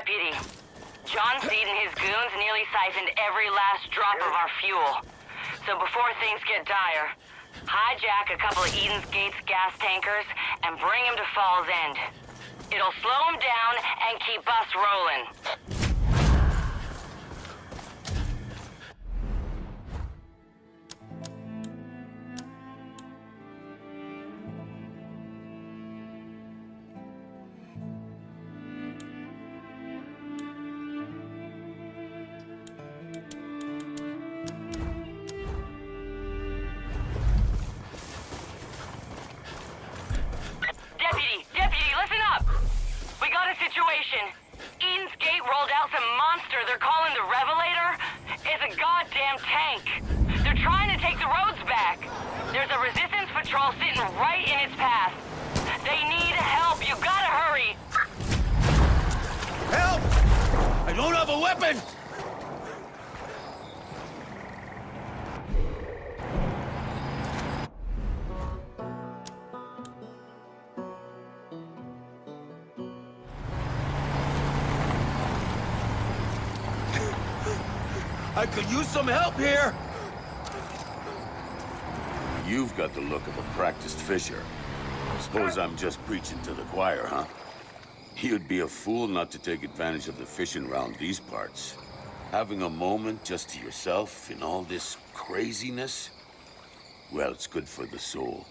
Deputy. John Seed and his goons nearly siphoned every last drop of our fuel. So before things get dire, hijack a couple of Eden's Gates gas tankers and bring them to Fall's End. It'll slow them down and keep us rolling. Deputy, listen up! We got a situation. Eden's Gate rolled out some monster they're calling the Revelator. It's a goddamn tank. They're trying to take the roads back. There's a resistance patrol sitting right in its path. They need help. You gotta hurry. Help! I don't have a weapon! I could use some help here! You've got the look of a practiced fisher. Suppose I'm just preaching to the choir, huh? You'd be a fool not to take advantage of the fishing around these parts. Having a moment just to yourself in all this craziness? Well, it's good for the soul.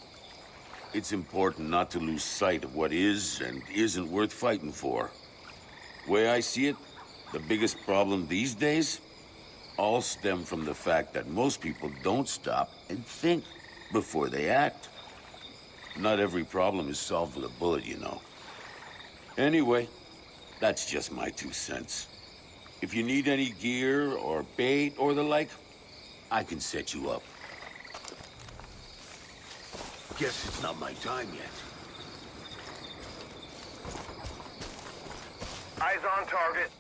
It's important not to lose sight of what is and isn't worth fighting for. Way I see it, the biggest problem these days all stem from the fact that most people don't stop and think before they act. Not every problem is solved with a bullet, you know. Anyway, that's just my 2 cents. If you need any gear or bait or the like, I can set you up. Guess it's not my time yet. Eyes on target.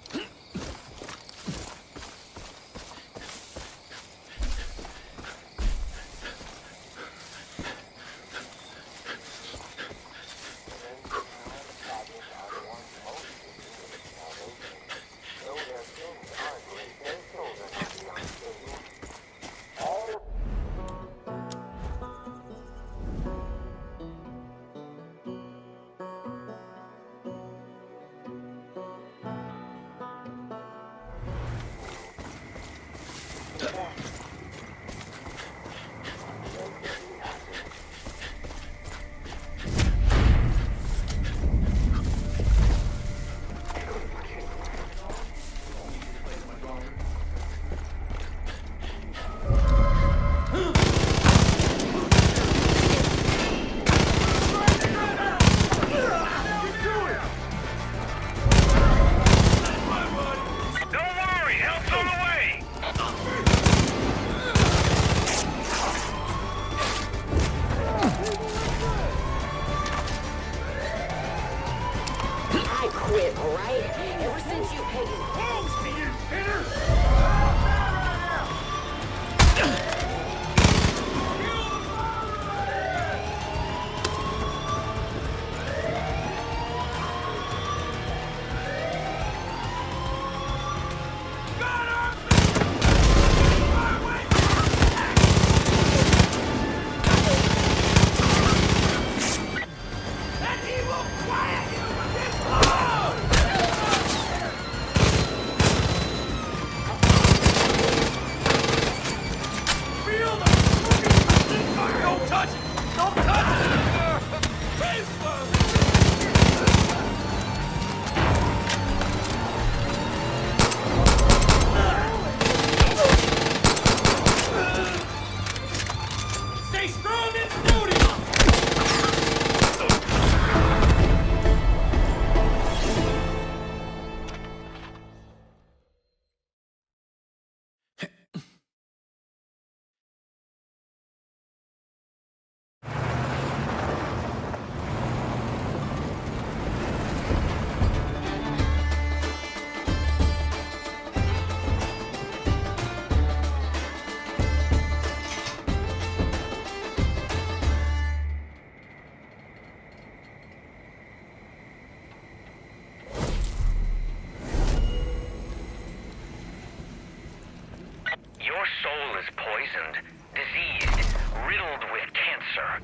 Your soul is poisoned, diseased, riddled with cancer,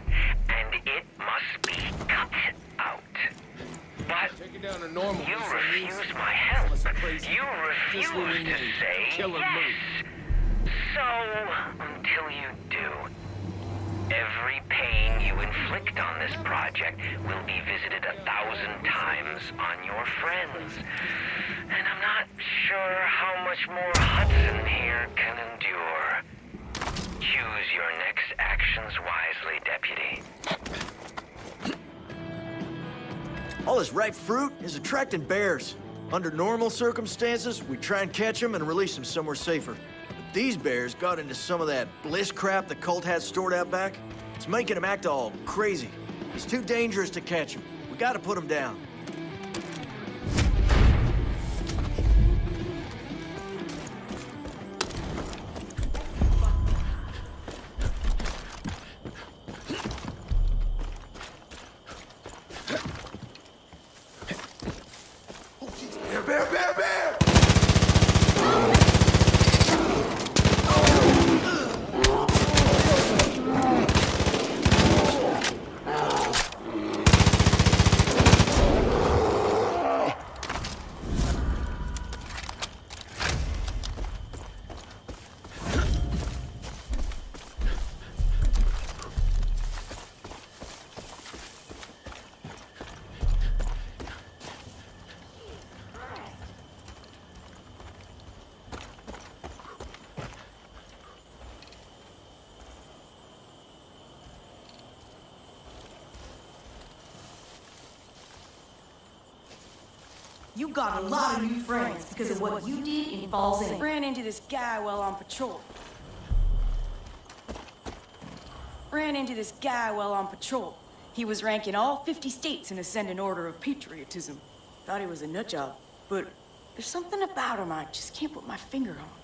and it must be cut out. But Take it down to normal. you refuse my help. You refuse to say Killer yes. So, until you do, every pain you inflict on this project will be visited 1,000 times on your friends. And I'm not sure how much more Hudson here can endure. Choose your next actions wisely, Deputy. All this ripe fruit is attracting bears. Under normal circumstances, we try and catch them and release them somewhere safer. But these bears got into some of that bliss crap the cult had stored out back. It's making them act all crazy. It's too dangerous to catch them. We gotta put them down. Bear, bear, bear! You got a lot of new friends because of what you did in Falls End. Ran into this guy while on patrol. He was ranking all 50 states in ascending order of patriotism. Thought he was a nut job, but there's something about him I just can't put my finger on.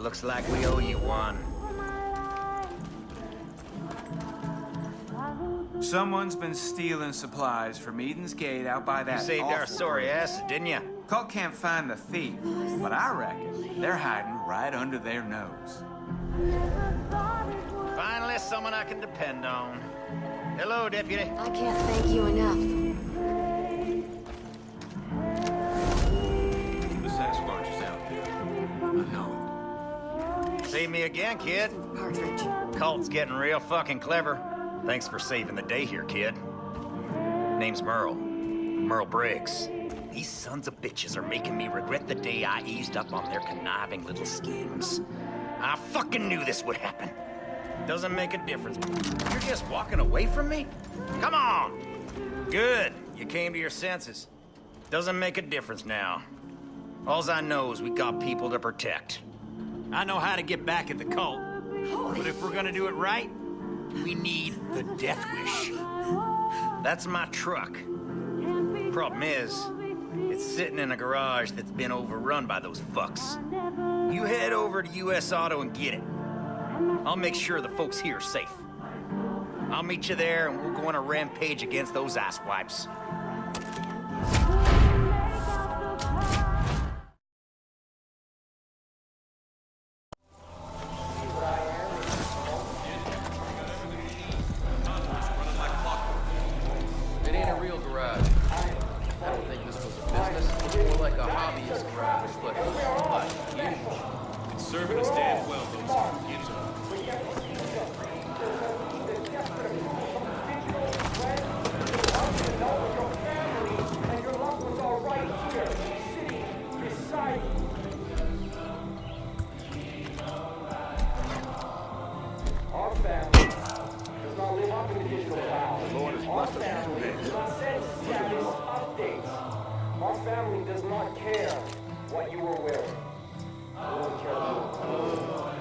looks like we owe you one. Someone's been stealing supplies from Eden's Gate out by that You saved our awful sorry bridge. ass, didn't you? Cult can't find the thief, but I reckon they're hiding right under their nose. Finally, someone I can depend on. Hello, Deputy. I can't thank you enough. The Sasquatch is out there. I know it. See me again, kid. Partridge. Cult's getting real fucking clever. Thanks for saving the day here, kid. Name's Merle. Merle Briggs. These sons of bitches are making me regret the day I eased up on their conniving little schemes. I fucking knew this would happen. Doesn't make a difference. You're just walking away from me? Come on! Good. You came to your senses. Doesn't make a difference now. Alls I know is we got people to protect. I know how to get back at the cult. But if we're gonna do it right, we need the Death Wish. That's my truck. Problem is, it's sitting in a garage that's been overrun by those fucks. You head over to US Auto and get it. I'll make sure the folks here are safe. I'll meet you there and we'll go on a rampage against those asswipes. It ain't a real garage. I don't think this was a business. It's more like a hobbyist garage, but huge. It's serving us damn well, those kids are. Our family does not live up to the digital cloud. Our family does not send status updates. Our family does not care what you are wearing. We only care what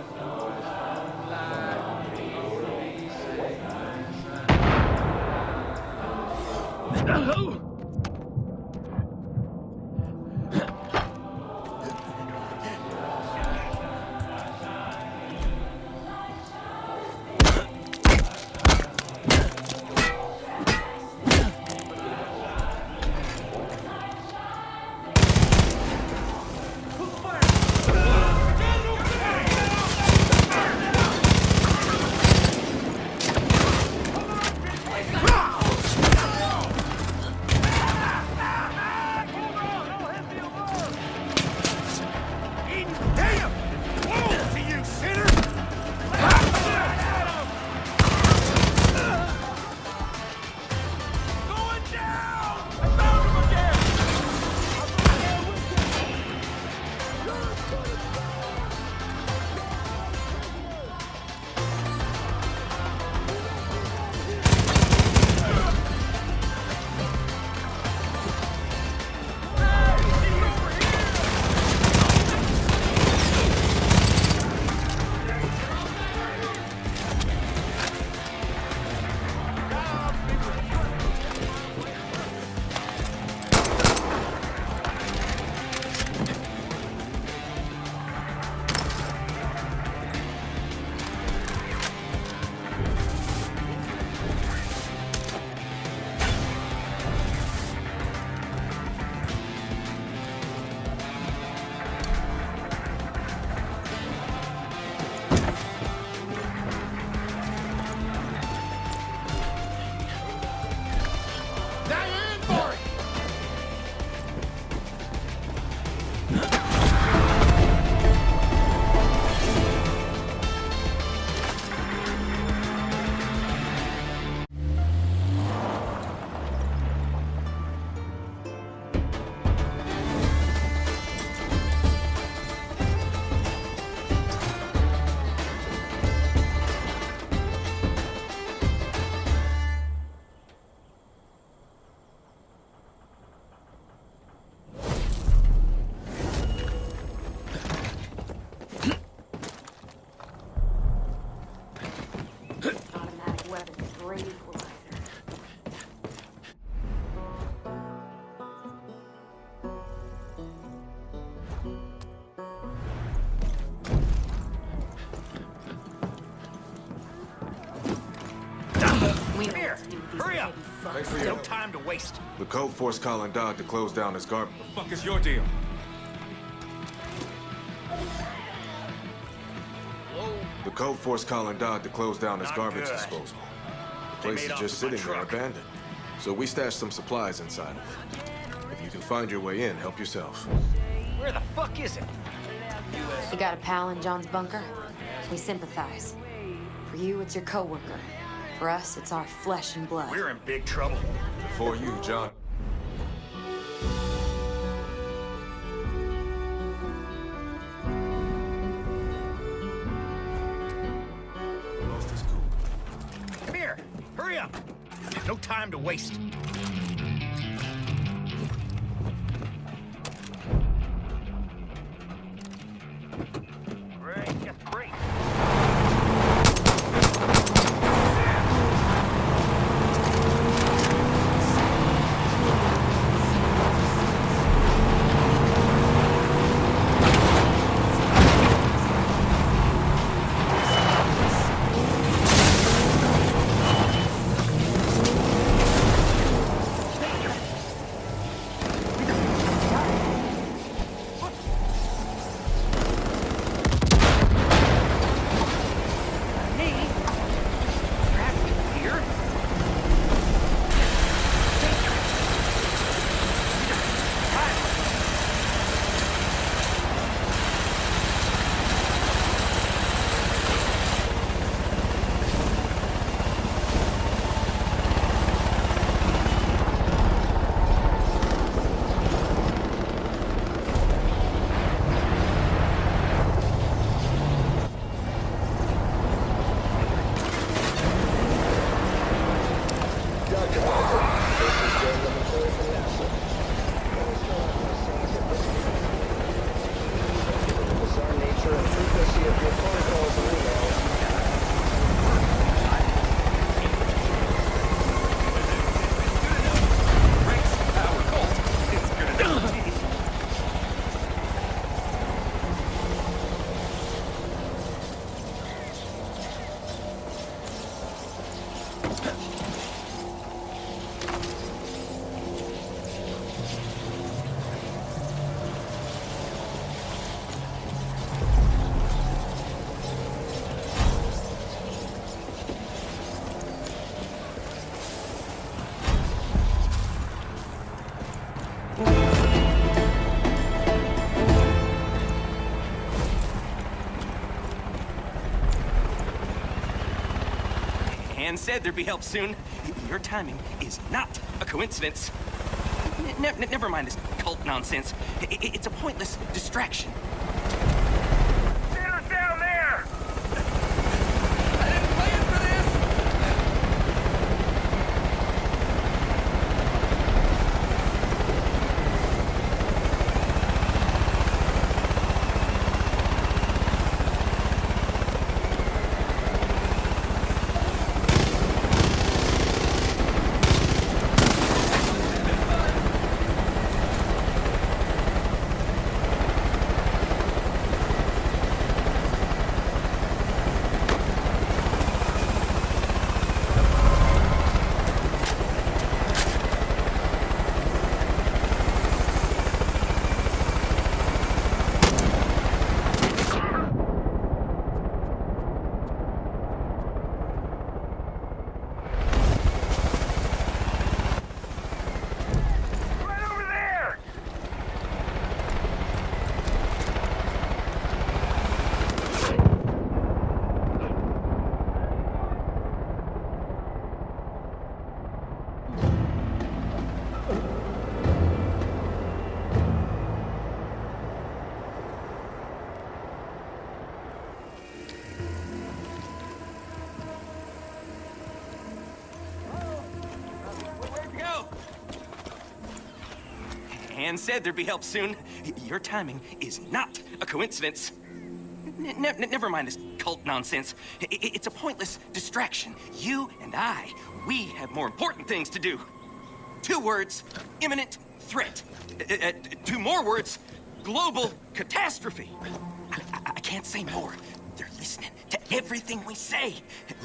Come here! Hurry up! Thanks for your No help. time to waste. The code force calling Dodd to close down his garbage. The fuck is your deal? The code force calling Dodd to close down his Not garbage good. disposal. The They place made is off just with my sitting there truck. abandoned. So we stashed some supplies inside of it. If you can find your way in, help yourself. Where the fuck is it? You got a pal in John's bunker? We sympathize. For you, it's your coworker. For us, it's our flesh and blood. We're in big trouble. For you, John. Lost his cool. Come here! Hurry up! No time to waste. Break, just break. Han said there'd be help soon. Your timing is not a coincidence. Never mind this cult nonsense. It's a pointless distraction. Stand down there! I didn't plan for this! Han said there'd be help soon. Your timing is not a coincidence. Never mind this cult nonsense. It's a pointless distraction. You and I, we have more important things to do. 2 words, imminent threat. 2 more words, global catastrophe. I can't say more. They're listening to everything we say.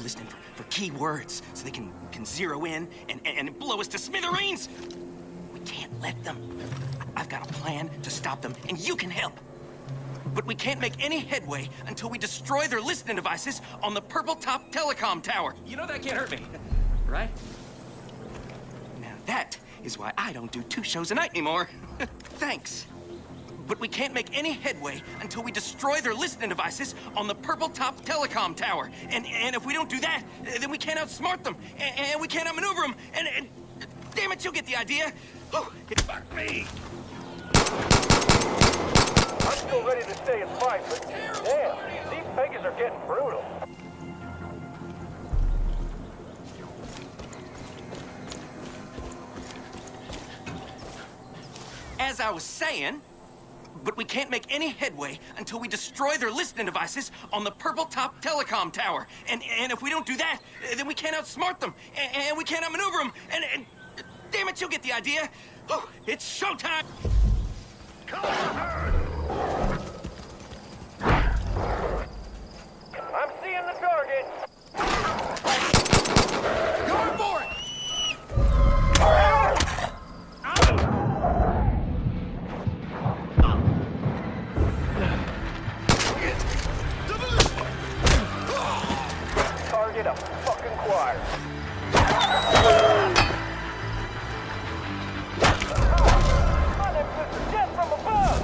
Listening for key words so they can zero in and blow us to smithereens. We can't let them. I've got a plan to stop them, and you can help. But we can't make any headway until we destroy their listening devices on the Purple Top Telecom Tower. You know that can't hurt me, right? Now that is why I don't do 2 shows a night anymore. Thanks. But we can't make any headway until we destroy their listening devices on the Purple Top Telecom Tower. And if we don't do that, then we can't outsmart them, and we can't outmaneuver them, and damn it, you'll get the idea. Oh, fuck me. I'm still ready to stay and fight, but damn, these Peggies are getting brutal. As I was saying, but we can't make any headway until we destroy their listening devices on the Purple Top Telecom Tower. And if we don't do that, then we can't outsmart them, and we can't outmaneuver them, and damn it, you'll get the idea. Oh, it's showtime! Come on! I'm seeing the target! Going for it! Target a fucking choir. This is death from above!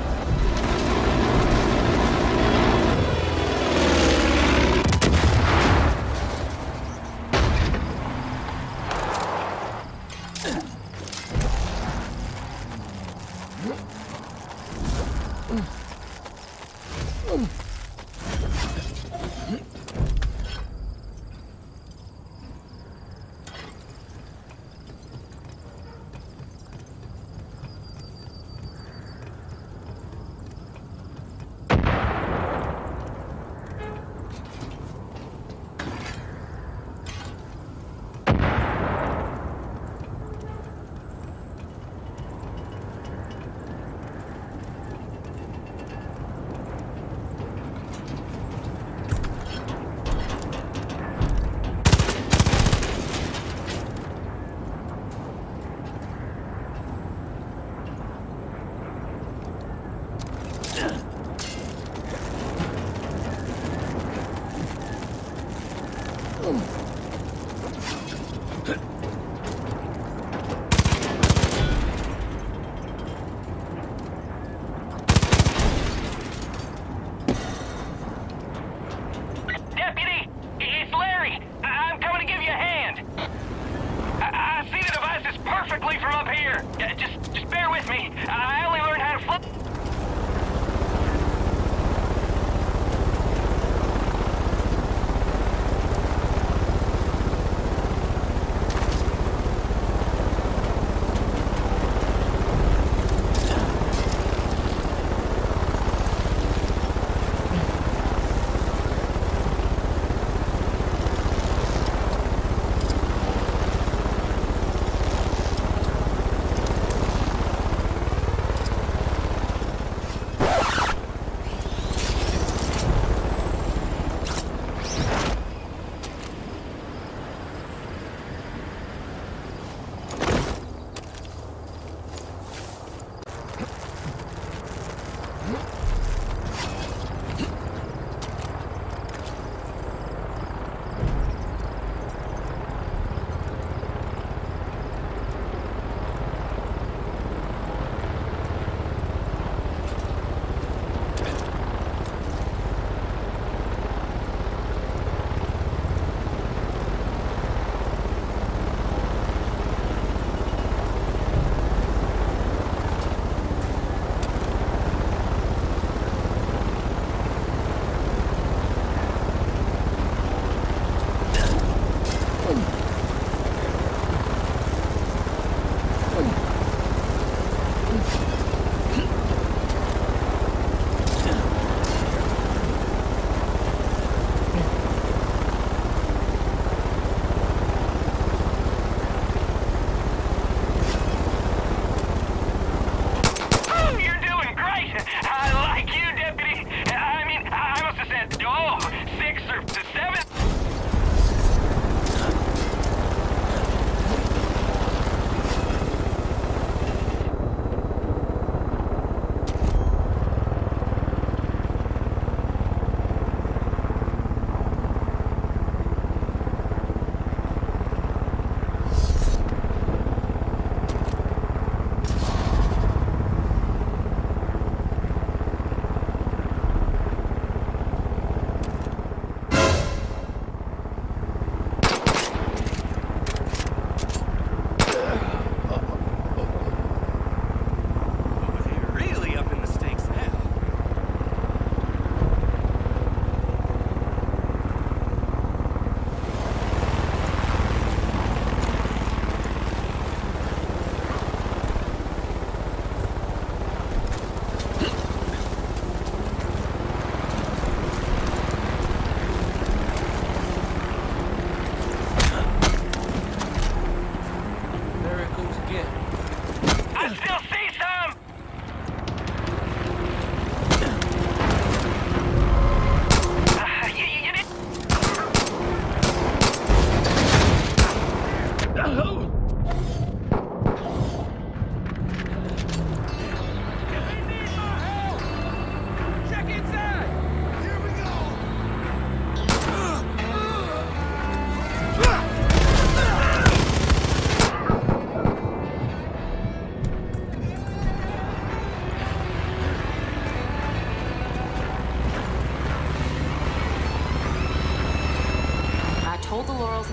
Deputy, it's Larry. I'm coming to give you a hand. I see the devices perfectly from up here. Just bear with me. I only learned how to flip.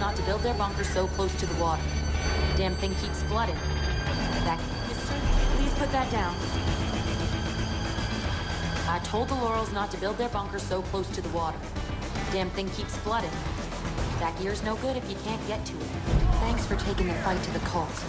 not to build their bunker so close to the water. Damn thing keeps flooding. That... Please put that down. I told the Laurels not to build their bunker so close to the water. Damn thing keeps flooding. That gear's no good if you can't get to it. Thanks for taking the fight to the cult.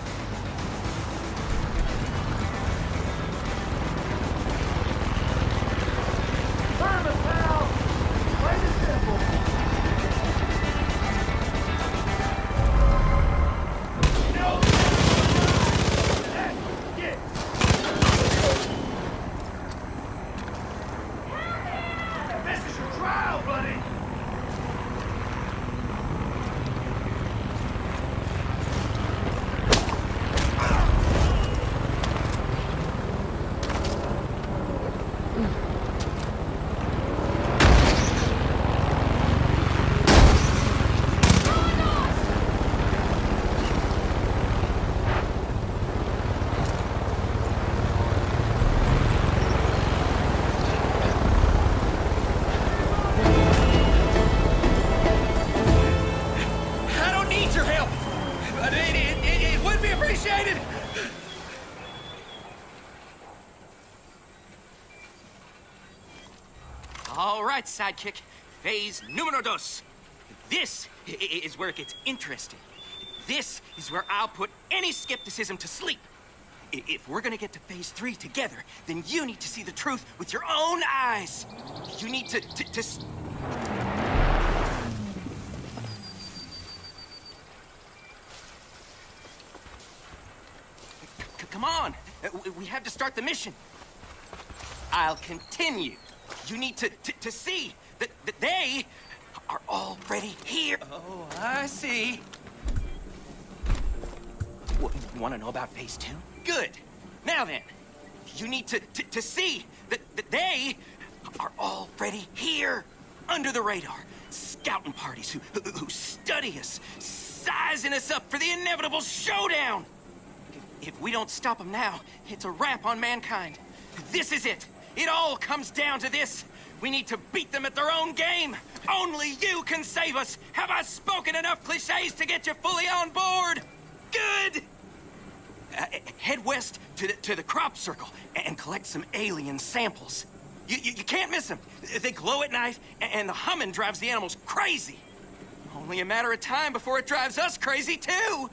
All right, sidekick. Phase numero dos. This is where it gets interesting. This is where I'll put any skepticism to sleep. If we're gonna get to phase 3 together, then you need to see the truth with your own eyes. You need to Come on. We have to start the mission. I'll continue. You need to see that they are already here. Oh, I see. Want to know about phase 2? Good. Now then, you need to see that they are already here, under the radar. Scouting parties who study us, sizing us up for the inevitable showdown. If we don't stop them now, it's a wrap on mankind. This is it. It all comes down to this. We need to beat them at their own game. Only you can save us. Have I spoken enough cliches to get you fully on board? Good. Head west to the crop circle and collect some alien samples. You can't miss them. They glow at night, and the humming drives the animals crazy. Only a matter of time before it drives us crazy, too.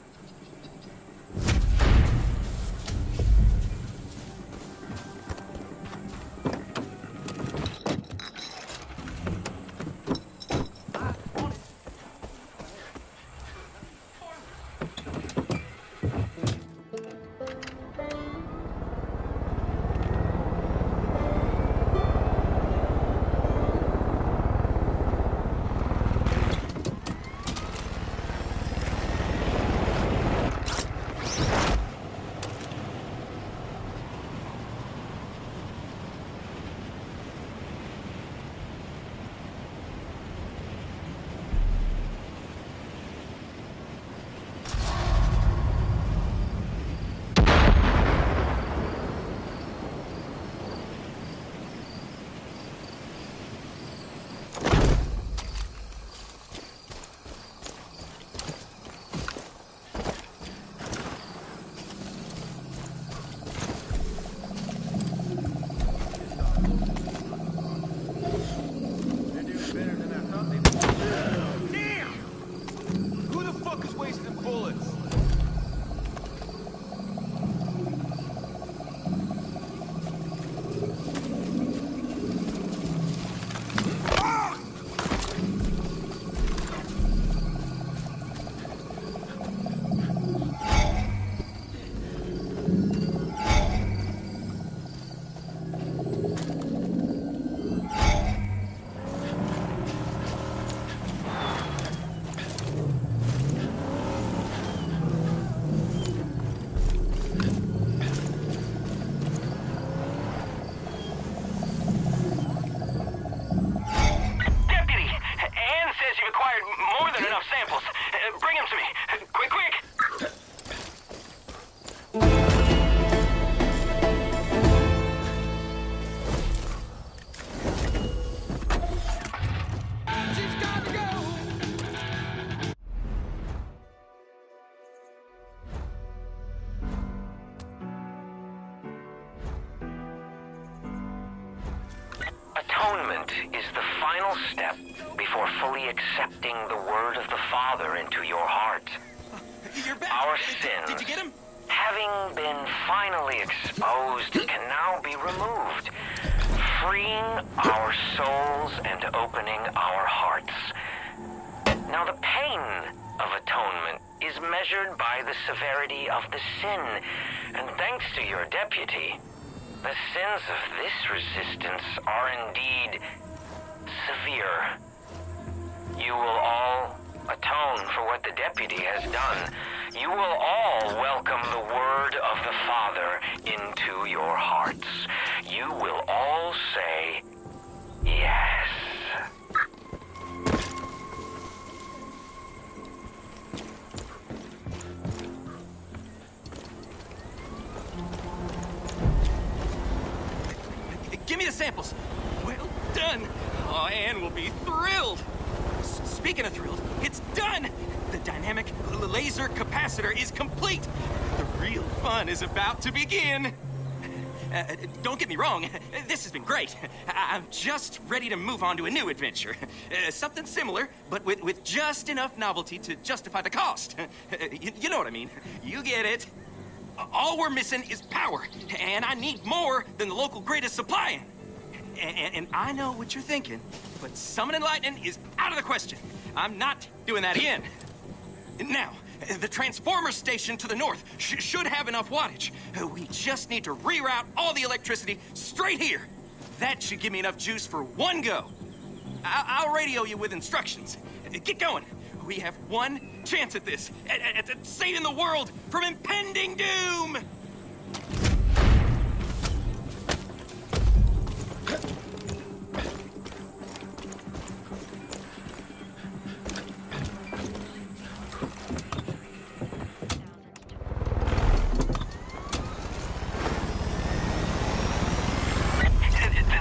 final step before fully accepting the word of the Father into your heart. You're back. Our sins, Did you get him? having been finally exposed, can now be removed, freeing our souls and opening our hearts. Now, the pain of atonement is measured by the severity of the sin, and thanks to your deputy, the sins of this resistance are indeed severe. You will all atone for what the deputy has done. You will all welcome the word of the Father into your hearts. You will all say, yes. Give me the samples. Well done. Oh, Anne will be thrilled. Speaking of thrilled, it's done. The dynamic laser capacitor is complete. The real fun is about to begin. Don't get me wrong, this has been great. I'm just ready to move on to a new adventure. Something similar, but with just enough novelty to justify the cost. You know what I mean. You get it. All we're missing is power, and I need more than the local grid is supplying. And I know what you're thinking, but summoning lightning is out of the question. I'm not doing that again. Now, the transformer station to the north should have enough wattage. We just need to reroute all the electricity straight here. That should give me enough juice for one go. I'll radio you with instructions. Get going. We have one chance at this, at saving the world from impending doom!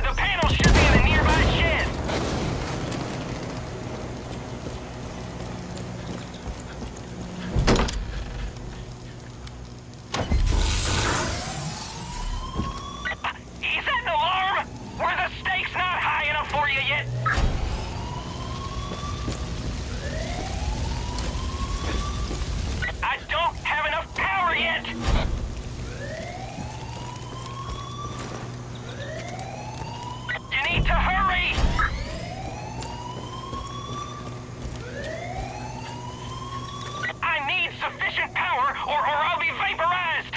The panel should be in the nearby shed. Is that an alarm? Were the stakes not high enough for you yet? I don't have enough power yet. You need to hurry! I need sufficient power or I'll be vaporized!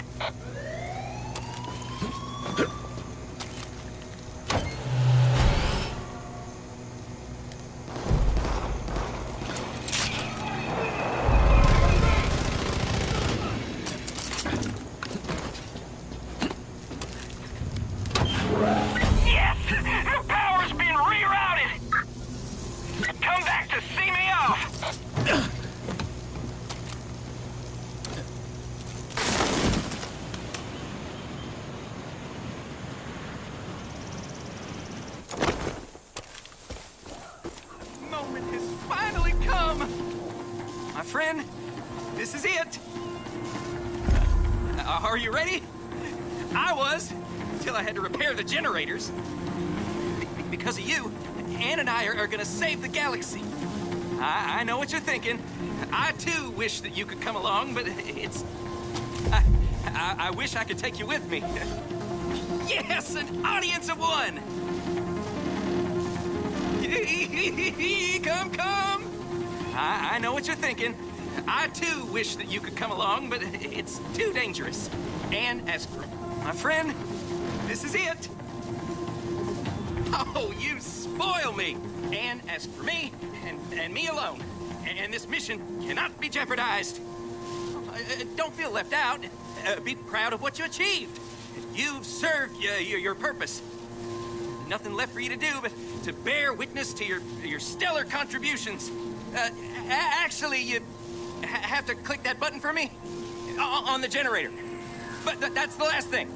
Yes! The power's been rerouted! Come back to see me off! Moment has finally come! My friend, this is it! Are you ready? I was, until I had to repair the generators. Because of you, Anne and I are gonna save the galaxy. I know what you're thinking. I too wish that you could come along, but it's... I wish I could take you with me. Yes, an audience of one! Come! I know what you're thinking. I too wish that you could come along, but it's too dangerous. And as for my friend, this is it. Oh, you spoil me. And as for me, and me alone, and this mission cannot be jeopardized. Don't feel left out. Be proud of what you achieved. You've served your purpose. Nothing left for you to do but to bear witness to your stellar contributions. Actually, you have to click that button for me on the generator. But that's the last thing.